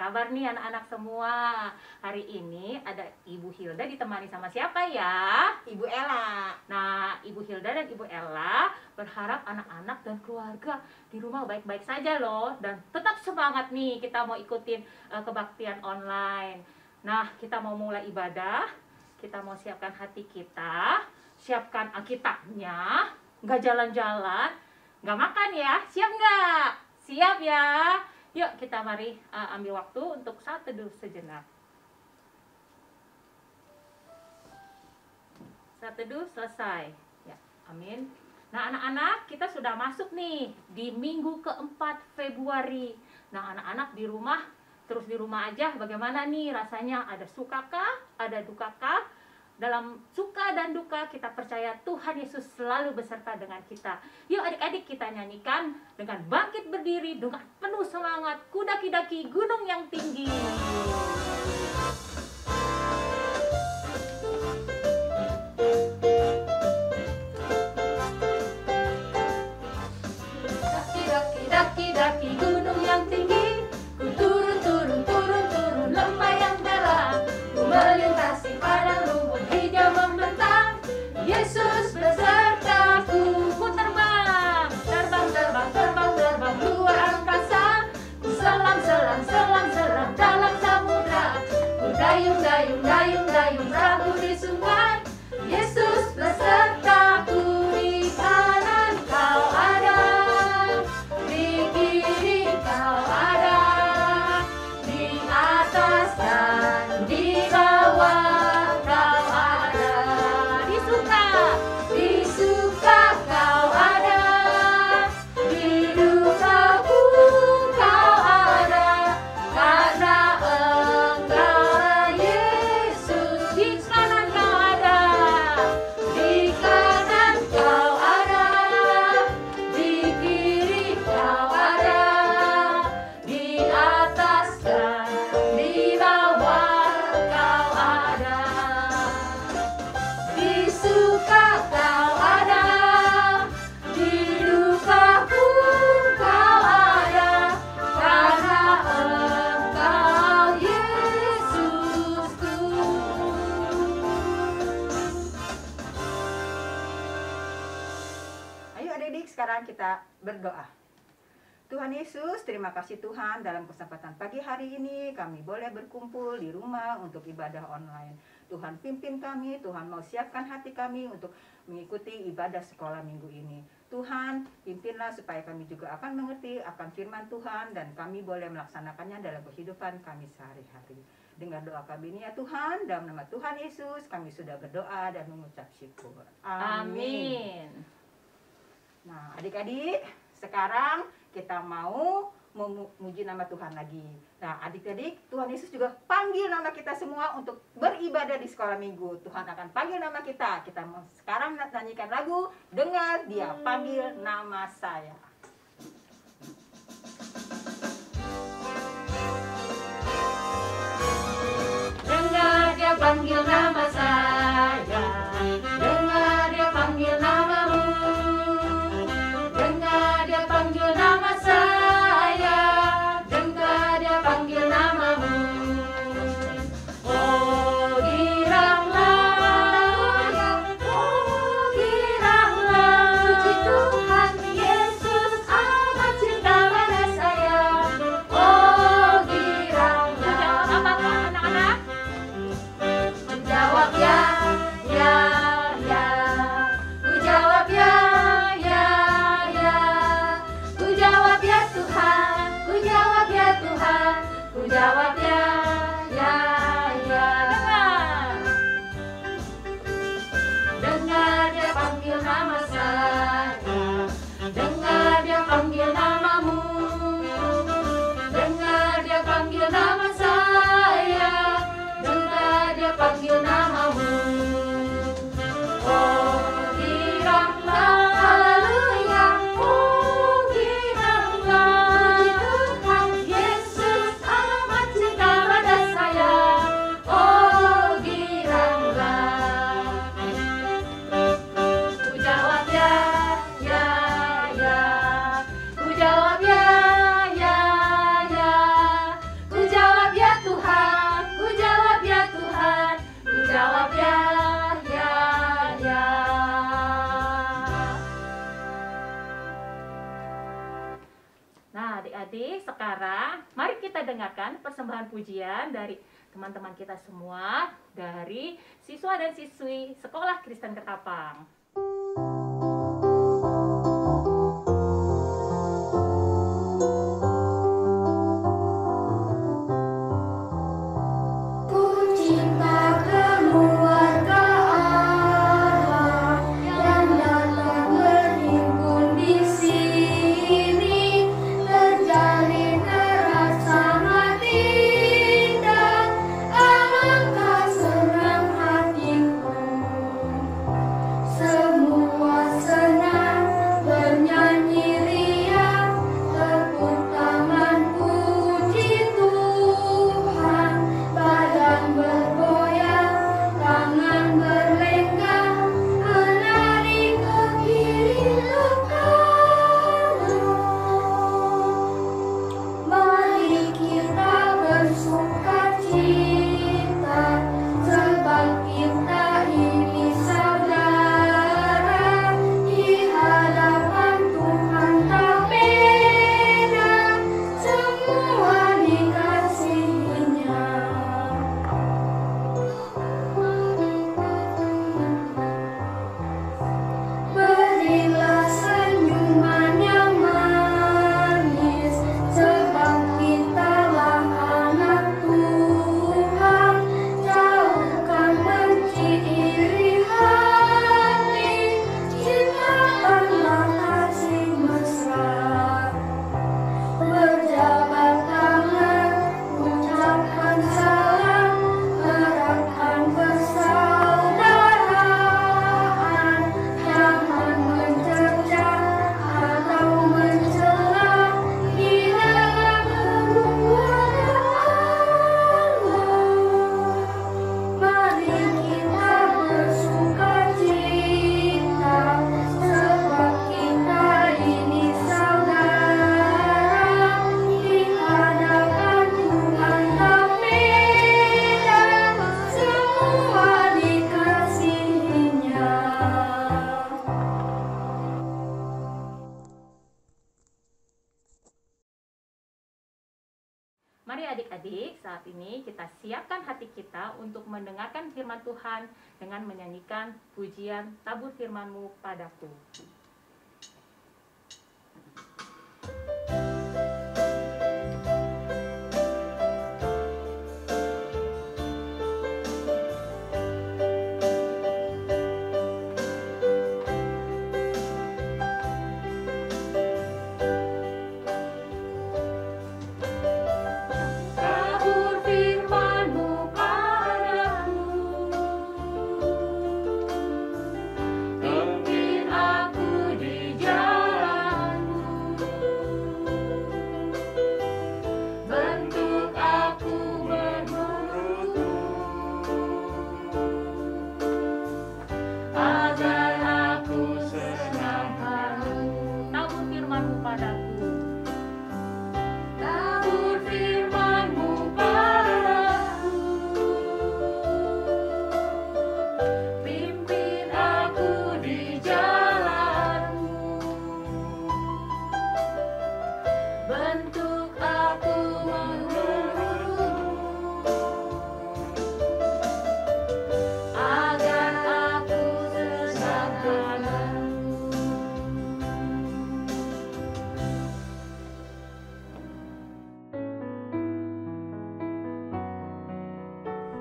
kabar nih anak-anak semua? Hari ini ada Ibu Hilda ditemani sama siapa ya? Ibu Ella. Nah, Ibu Hilda dan Ibu Ella berharap anak-anak dan keluarga di rumah baik-baik saja loh. Dan tetap semangat nih, kita mau ikutin kebaktian online. Nah, kita mau mulai ibadah, kita mau siapkan hati kita, siapkan Alkitabnya, nggak jalan-jalan, nggak makan ya, siap nggak? Siap ya? Yuk kita mari ambil waktu untuk saat teduh sejenak. Saat teduh selesai. Ya, amin. Nah anak-anak, kita sudah masuk nih di minggu keempat Februari. Nah anak-anak di rumah, terus di rumah aja bagaimana nih rasanya? Ada sukakah? Ada dukakah? Dalam suka dan duka kita percaya Tuhan Yesus selalu beserta dengan kita. Yuk adik-adik kita nyanyikan dengan bangkit berdiri dengan penuh semangat, ku daki-daki gunung yang tinggi. Daki-daki gunung yang tinggi, ku turun lembah yang dalam, ku melintasi padang rumput hijau membentang, Yesus besertaku. Ku terbang luar angkasa, ku selam dalam samudra, ku dayung ragu di sungai, Yesus besertaku. Di kanan kau ada, di kiri kau ada, di atas dan di bawah kau ada. Di suka kau ada, di duka pun kau ada, karena Engkau Yesus. Di kanan kau ada, di kanan kau ada, di kiri kau ada, di atas dan di bawah kau ada. Di suka kau ada, di duka pun kau ada, karena Engkau Yesusku. Ayo adik-adik, sekarang kita berdoa. Tuhan Yesus, terima kasih Tuhan, dalam kesempatan pagi hari ini kami boleh berkumpul di rumah untuk ibadah online. Tuhan pimpin kami, Tuhan mau siapkan hati kami untuk mengikuti ibadah sekolah minggu ini. Tuhan pimpinlah supaya kami juga akan mengerti akan firman Tuhan dan kami boleh melaksanakannya dalam kehidupan kami sehari-hari. Dengar doa kami ini ya Tuhan, dalam nama Tuhan Yesus kami sudah berdoa dan mengucap syukur. Amin. Nah adik-adik, sekarang kita mau memuji nama Tuhan lagi. Nah adik-adik, Tuhan Yesus juga panggil nama kita semua untuk beribadah di sekolah minggu. Tuhan akan panggil nama kita. Kita mau sekarang nyanyikan lagu, dengar dia panggil nama saya. Dengar dia panggil nama saya, dengar dia panggil namamu, dengar dia panggil nama saya, dengar dia panggil namamu. Oh giranglah, puji Tuhan Yesus amat cinta pada saya. Oh giranglah. Apakah anak-anak? Jawab ya, ya, ya. Ku jawab ya, ya, ya. Ku jawab ya Tuhan, ku jawab ya Tuhan, ku jawab ya, ya, ya. Dengar dia panggil nama saya, dengar dia panggil namamu, dengar dia panggil nama saya, dengar dia panggil namamu. Oh giranglah, haleluya. Oh giranglah, puji Tuhan Yesus amat cinta adik-adik, sekarang mari kita dengarkan persembahan pujian dari teman-teman kita semua, dari siswa dan siswi Sekolah Kristen Ketapang. Mari adik-adik, saat ini kita siapkan hati kita untuk mendengarkan firman Tuhan dengan menyanyikan pujian Tabur Firman-Mu Padaku.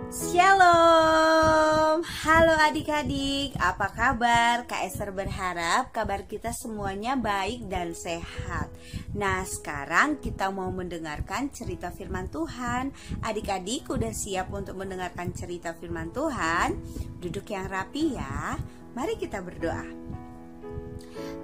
Shalom, halo adik-adik, apa kabar? Kak Esther berharap kabar kita semuanya baik dan sehat. Nah, sekarang kita mau mendengarkan cerita firman Tuhan. Adik-adik udah siap untuk mendengarkan cerita firman Tuhan? Duduk yang rapi ya. Mari kita berdoa.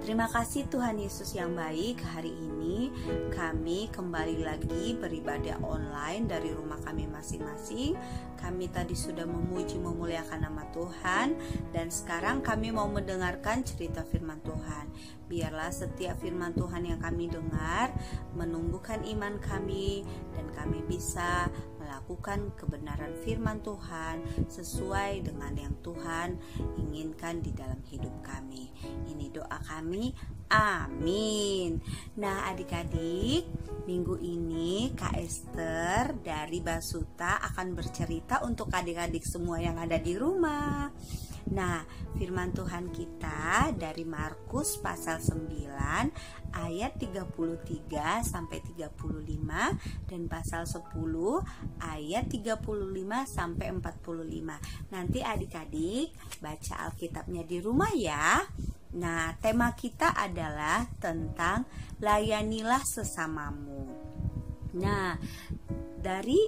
Terima kasih Tuhan Yesus yang baik. Hari ini kami kembali lagi beribadah online dari rumah kami masing-masing. Kami tadi sudah memuji memuliakan nama Tuhan, dan sekarang kami mau mendengarkan cerita firman Tuhan. Biarlah setiap firman Tuhan yang kami dengar menumbuhkan iman kami, dan kami bisa melakukan kebenaran firman Tuhan sesuai dengan yang Tuhan inginkan di dalam hidup kami. Ini doa kami, amin. Nah adik-adik, Minggu ini Kak Esther dari Basuta akan bercerita untuk adik-adik semua yang ada di rumah. Nah, firman Tuhan kita dari Markus pasal 9 ayat 33 sampai 35 dan pasal 10 ayat 35 sampai 45. Nanti adik-adik baca Alkitabnya di rumah ya. Nah, tema kita adalah tentang layanilah sesamamu. Nah, dari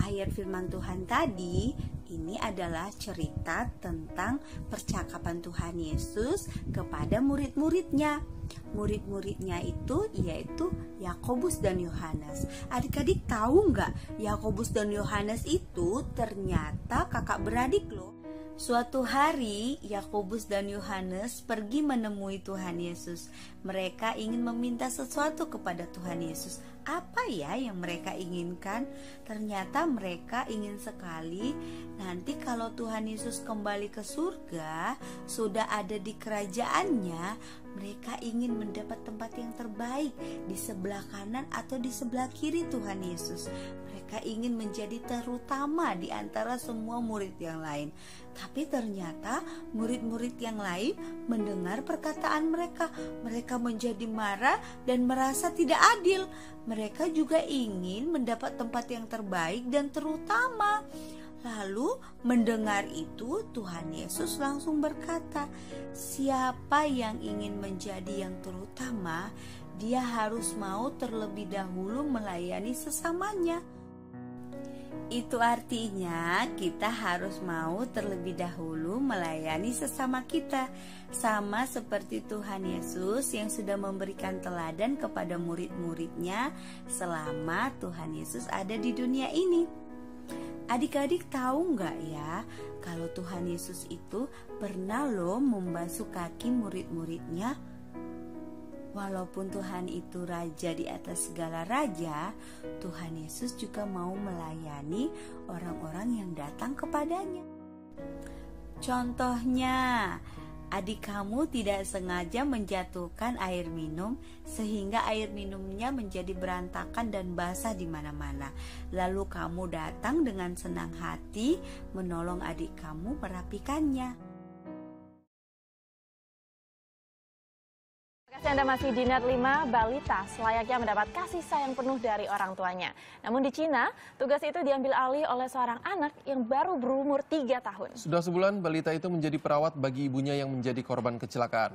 ayat firman Tuhan tadi, ini adalah cerita tentang percakapan Tuhan Yesus kepada murid-muridnya. Murid-muridnya itu yaitu Yakobus dan Yohanes. Adik-adik tahu nggak, Yakobus dan Yohanes itu ternyata kakak beradik loh. Suatu hari Yakobus dan Yohanes pergi menemui Tuhan Yesus. Mereka ingin meminta sesuatu kepada Tuhan Yesus. Apa ya yang mereka inginkan? Ternyata mereka ingin sekali nanti kalau Tuhan Yesus kembali ke surga, sudah ada di kerajaannya, mereka ingin mendapat tempat yang terbaik di sebelah kanan atau di sebelah kiri Tuhan Yesus. Mereka ingin menjadi terutama di antara semua murid yang lain. Tapi ternyata murid-murid yang lain mendengar perkataan mereka. Mereka menjadi marah dan merasa tidak adil. Mereka juga ingin mendapat tempat yang terbaik dan terutama. Lalu mendengar itu Tuhan Yesus langsung berkata, siapa yang ingin menjadi yang terutama, dia harus mau terlebih dahulu melayani sesamanya. Itu artinya kita harus mau terlebih dahulu melayani sesama kita, sama seperti Tuhan Yesus yang sudah memberikan teladan kepada murid-muridnya selama Tuhan Yesus ada di dunia ini. Adik-adik tahu nggak ya, kalau Tuhan Yesus itu pernah loh membasuh kaki murid-muridnya. Walaupun Tuhan itu raja di atas segala raja, Tuhan Yesus juga mau melayani orang-orang yang datang kepadanya. Contohnya, adik kamu tidak sengaja menjatuhkan air minum sehingga air minumnya menjadi berantakan dan basah di mana-mana. Lalu kamu datang dengan senang hati menolong adik kamu merapikannya. Anda masih di Net 5, balita selayaknya mendapat kasih sayang penuh dari orang tuanya. Namun di Cina, tugas itu diambil alih oleh seorang anak yang baru berumur 3 tahun. Sudah sebulan, balita itu menjadi perawat bagi ibunya yang menjadi korban kecelakaan.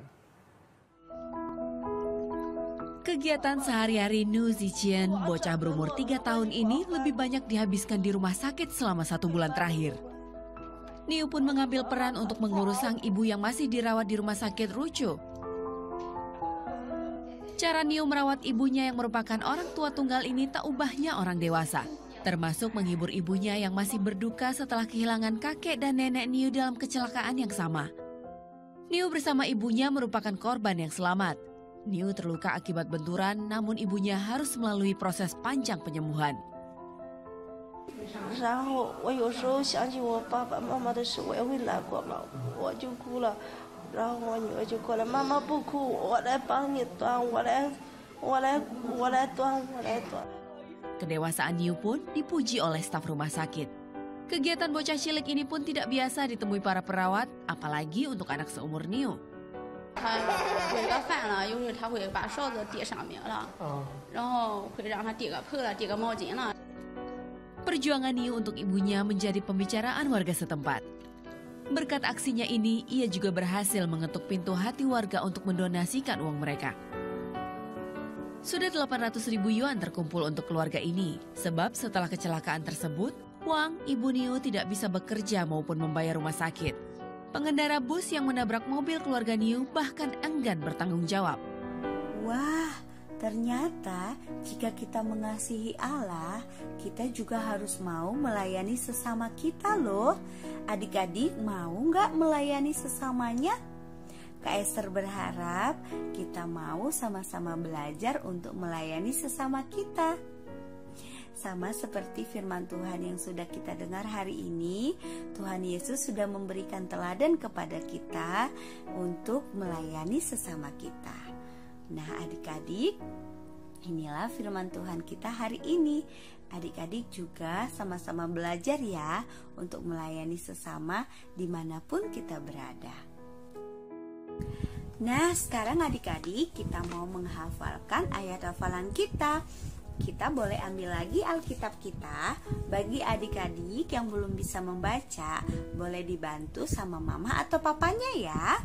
Kegiatan sehari-hari Nu Ziqian, bocah berumur 3 tahun ini lebih banyak dihabiskan di rumah sakit selama 1 bulan terakhir. Niu pun mengambil peran untuk mengurus sang ibu yang masih dirawat di rumah sakit Ruchu. Cara Niu merawat ibunya yang merupakan orang tua tunggal ini tak ubahnya orang dewasa. Termasuk menghibur ibunya yang masih berduka setelah kehilangan kakek dan nenek Niu dalam kecelakaan yang sama. Niu bersama ibunya merupakan korban yang selamat. Niu terluka akibat benturan, namun ibunya harus melalui proses panjang penyembuhan. 然后我有时候想起我爸爸妈妈的事，我也会难过嘛，我就哭了。 然后我女儿就过来，妈妈不哭，我来帮你端，我来端。 Kedewasaan Niu pun dipuji oleh staf rumah sakit. Kegiatan bocah cilik ini pun tidak biasa ditemui para perawat, apalagi untuk anak seumur Niu. 他违个饭了，有时候他会把勺子递上面了，然后会让他递个盆了，递个毛巾了。 Perjuangan Niu untuk ibunya menjadi pembicaraan warga setempat. Berkat aksinya ini, ia juga berhasil mengetuk pintu hati warga untuk mendonasikan uang mereka. Sudah 800.000 yuan terkumpul untuk keluarga ini, sebab setelah kecelakaan tersebut, Wang, ibu Niu tidak bisa bekerja maupun membayar rumah sakit. Pengendara bus yang menabrak mobil keluarga Niu bahkan enggan bertanggung jawab. Wah, ternyata jika kita mengasihi Allah, kita juga harus mau melayani sesama kita loh. Adik-adik mau nggak melayani sesamanya? Kak Esther berharap kita mau sama-sama belajar untuk melayani sesama kita. Sama seperti firman Tuhan yang sudah kita dengar hari ini, Tuhan Yesus sudah memberikan teladan kepada kita untuk melayani sesama kita. Nah adik-adik, Inilah firman Tuhan kita hari ini. Adik-adik juga sama-sama belajar ya untuk melayani sesama dimanapun kita berada. Nah, sekarang adik-adik kita mau menghafalkan ayat hafalan kita. Kita boleh ambil lagi Alkitab kita. Bagi adik-adik yang belum bisa membaca, boleh dibantu sama mama atau papanya ya.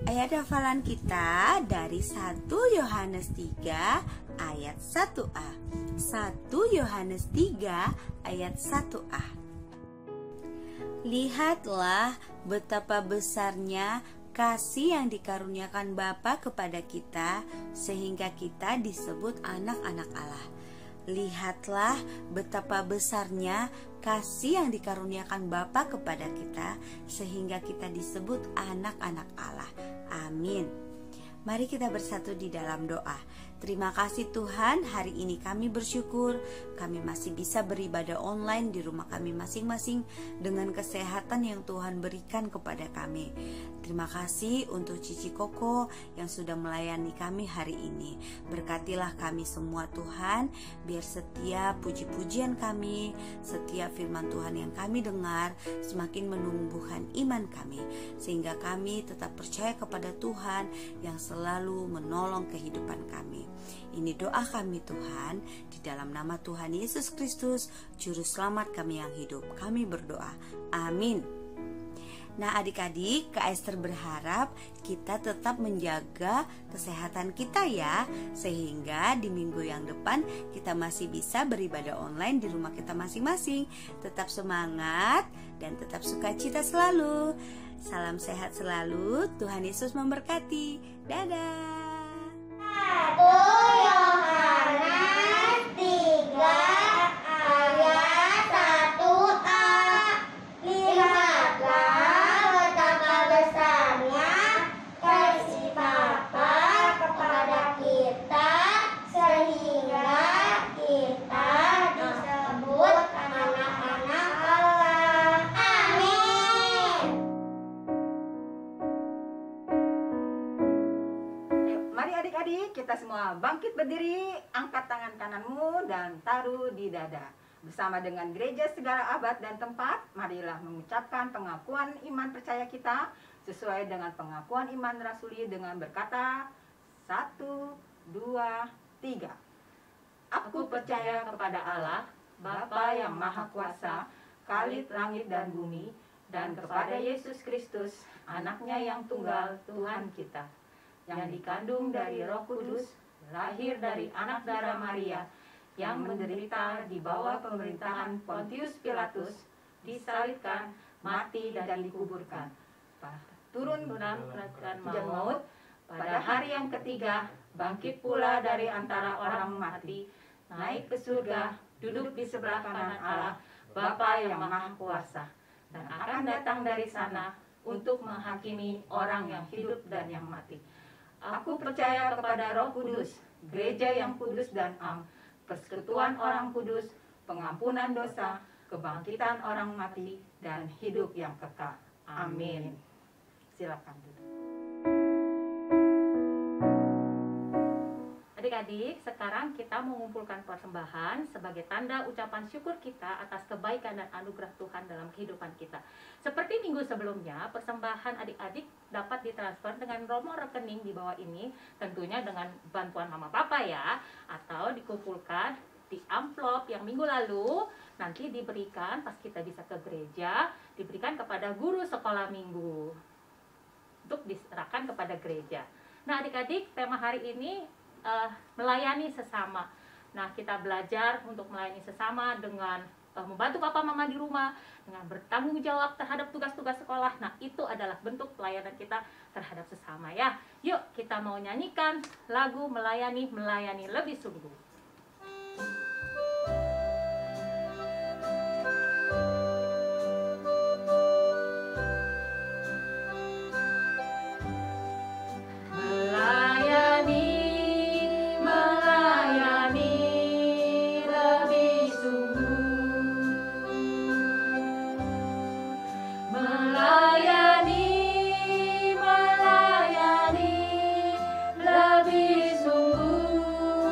Ayat hafalan kita dari 1 Yohanes 3 ayat 1a. 1 Yohanes 3 ayat 1a. Lihatlah betapa besarnya kasih yang dikaruniakan Bapa kepada kita sehingga kita disebut anak-anak Allah. Lihatlah betapa besarnya kasih yang dikaruniakan Bapa kepada kita sehingga kita disebut anak-anak Allah. Amin. Mari kita bersatu di dalam doa. Terima kasih Tuhan, hari ini kami bersyukur kami masih bisa beribadah online di rumah kami masing-masing dengan kesehatan yang Tuhan berikan kepada kami. Terima kasih untuk Cici Koko yang sudah melayani kami hari ini. Berkatilah kami semua Tuhan, biar setiap puji-pujian kami, setiap firman Tuhan yang kami dengar semakin menumbuhkan iman kami, sehingga kami tetap percaya kepada Tuhan yang selalu menolong kehidupan kami. Ini doa kami Tuhan, di dalam nama Tuhan Yesus Kristus, Juru Selamat kami yang hidup. Kami berdoa, amin. Nah adik-adik, Kak Esther berharap kita tetap menjaga kesehatan kita ya, sehingga di minggu yang depan kita masih bisa beribadah online di rumah kita masing-masing. Tetap semangat dan tetap sukacita selalu. Salam sehat selalu, Tuhan Yesus memberkati. Dadah. 1 Yohanes 3 ayat 1a. Lihatlah betapa besarnya kasih Bapa kepada kita sehingga kita disebut anak-anak Allah. Amin. Mari adik-adik, kita semua bangkit berdiri, angkat tangan kananmu dan taruh di dada. Bersama dengan gereja segala abad dan tempat, marilah mengucapkan pengakuan iman percaya kita sesuai dengan pengakuan iman rasuli dengan berkata 1, 2, 3. Aku percaya kepada Allah, Bapa yang Maha Kuasa, Khalid langit dan bumi, dan kepada Yesus Kristus, anaknya yang tunggal, Tuhan kita, yang dikandung dari Roh Kudus, lahir dari anak darah Maria, yang menderita di bawah pemerintahan Pontius Pilatus, disalibkan, mati dan dikuburkan, turun dalam kerajaan maut, pada hari yang ketiga bangkit pula dari antara orang mati, naik ke surga, duduk di sebelah kanan Allah, Bapa yang Maha Kuasa, dan akan datang dari sana untuk menghakimi orang yang hidup dan yang mati. Aku percaya kepada Roh Kudus, gereja yang kudus dan am, persekutuan orang kudus, pengampunan dosa, kebangkitan orang mati, dan hidup yang kekal. Amin. Silakan duduk. Adik-adik, sekarang kita mengumpulkan persembahan sebagai tanda ucapan syukur kita atas kebaikan dan anugerah Tuhan dalam kehidupan kita. Seperti minggu sebelumnya, persembahan adik-adik dapat ditransfer dengan nomor rekening di bawah ini, tentunya dengan bantuan mama papa ya, atau dikumpulkan di amplop yang minggu lalu, nanti diberikan pas kita bisa ke gereja, diberikan kepada guru sekolah minggu untuk diserahkan kepada gereja. Nah adik-adik, tema hari ini melayani sesama. Nah kita belajar untuk melayani sesama dengan membantu papa mama di rumah, dengan bertanggung jawab terhadap tugas-tugas sekolah. Nah itu adalah bentuk pelayanan kita terhadap sesama ya. Yuk kita mau nyanyikan lagu melayani lebih sungguh. Lebih sungguh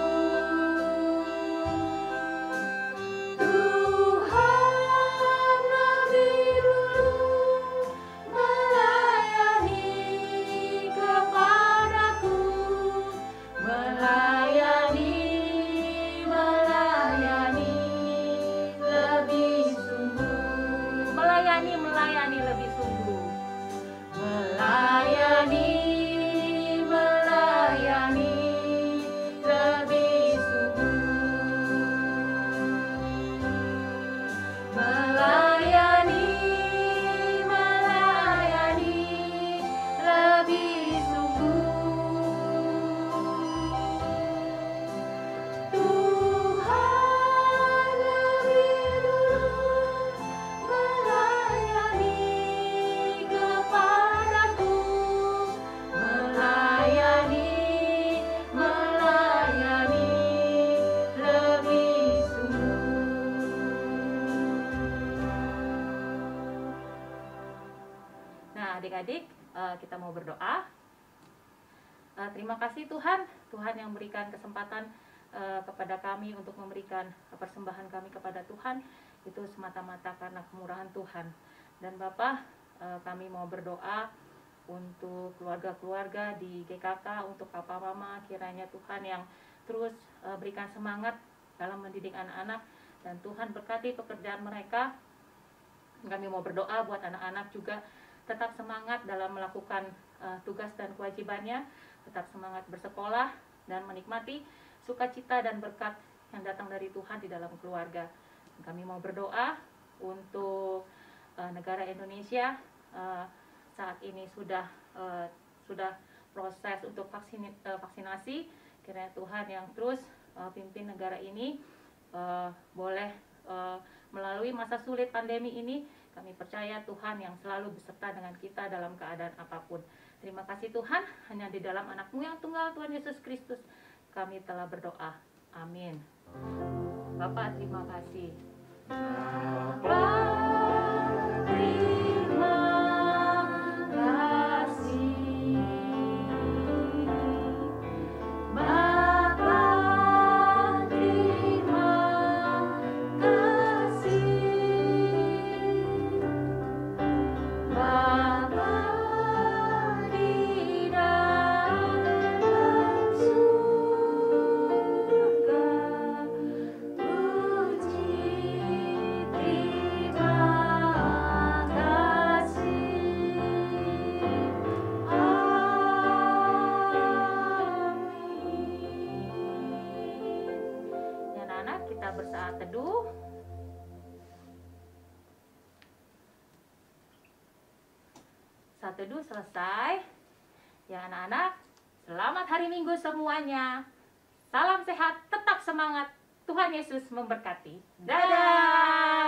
adik-adik, kita mau berdoa. Terima kasih Tuhan, Tuhan yang berikan kesempatan kepada kami untuk memberikan persembahan kami kepada Tuhan, itu semata-mata karena kemurahan Tuhan. Dan Bapak, kami mau berdoa untuk keluarga-keluarga di GKK, untuk Papa Mama, kiranya Tuhan yang terus berikan semangat dalam mendidik anak-anak, dan Tuhan berkati pekerjaan mereka. Kami mau berdoa buat anak-anak juga tetap semangat dalam melakukan tugas dan kewajibannya, tetap semangat bersekolah dan menikmati sukacita dan berkat yang datang dari Tuhan di dalam keluarga. Kami mau berdoa untuk negara Indonesia, saat ini sudah proses untuk vaksinasi. Kiranya Tuhan yang terus pimpin negara ini boleh melalui masa sulit pandemi ini. Kami percaya Tuhan yang selalu beserta dengan kita dalam keadaan apapun. Terima kasih Tuhan, hanya di dalam anak-Mu yang tunggal, Tuhan Yesus Kristus, kami telah berdoa. Amin. Bapak, terima kasih. Bapak, terima kasih. Bapak, terima kasih. Bapak di dalam surga, puji terima kasih. Amin. Ya anak-anak, kita bersaat teduh. Saat teduh selesai. Ya anak-anak, selamat hari Minggu semuanya. Salam sehat, tetap semangat. Tuhan Yesus memberkati. Dadah.